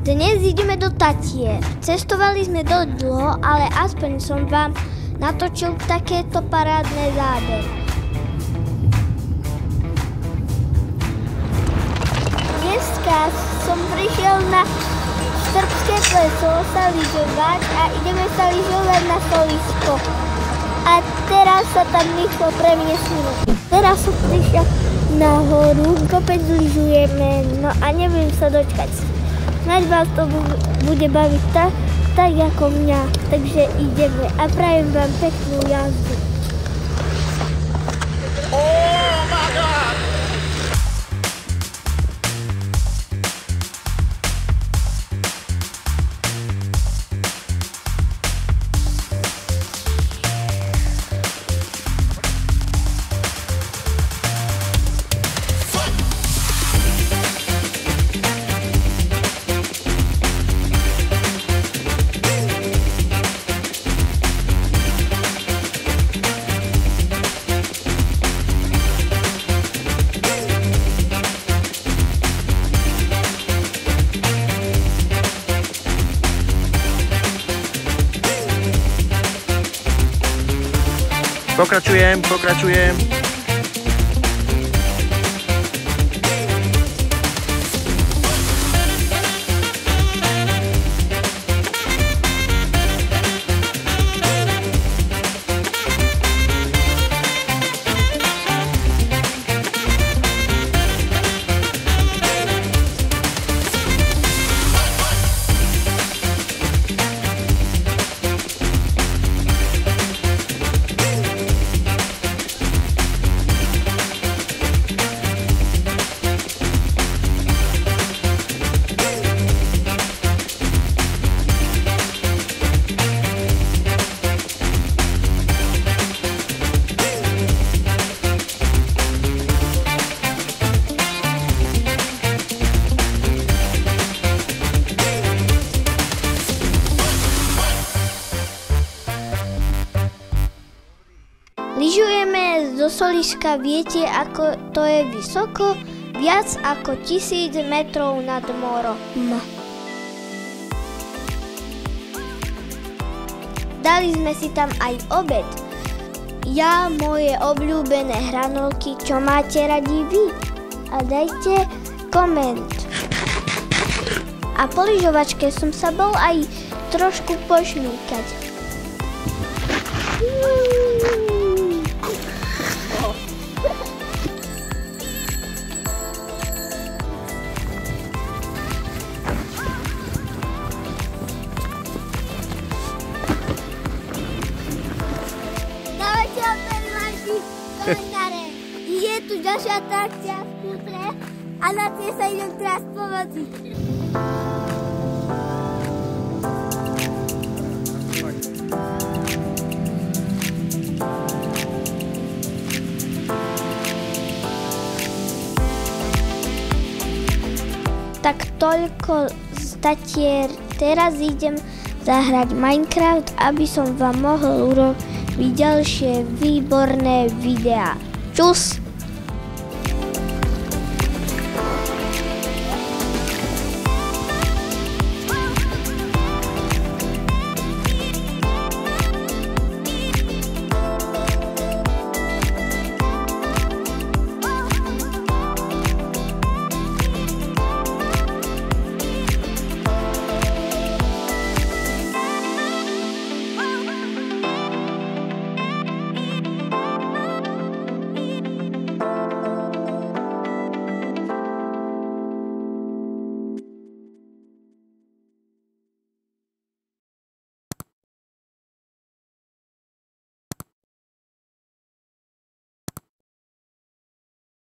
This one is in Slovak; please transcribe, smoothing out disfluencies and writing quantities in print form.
Dnes ideme do Tatier. Cestovali sme dosť dlho, ale aspoň som vám natočil takéto parádne zábery. Dneska som prišiel na srbské pleso sa lyžovať a ideme sa lyžovať na Solisko. A teraz sa tam rýchlo premiesnime. Teraz som prišiel na horu, kopec lyžujeme, no a neviem sa dočkať. Snáď vás to bude baviť tak ako mňa, takže ideme a prajem vám peknú jazdu. Oh my God! Pokračujem. Lyžujeme zo Soliska, viete, ako to je vysoko? Viac ako 1000 metrov nad morom. Dali sme si tam aj obed. Ja moje obľúbené hranolky, čo máte radi vy? A dajte koment. A po lyžovačke som sa bol aj trošku pošmýkať. Je tu ďalšia atrakcia v Kutre a na tie sa idem teraz povoziť. Tak toľko z Tatier. Teraz idem zahrať Minecraft, aby som vám mohol urobiť ďalšie výborné videá. Čus!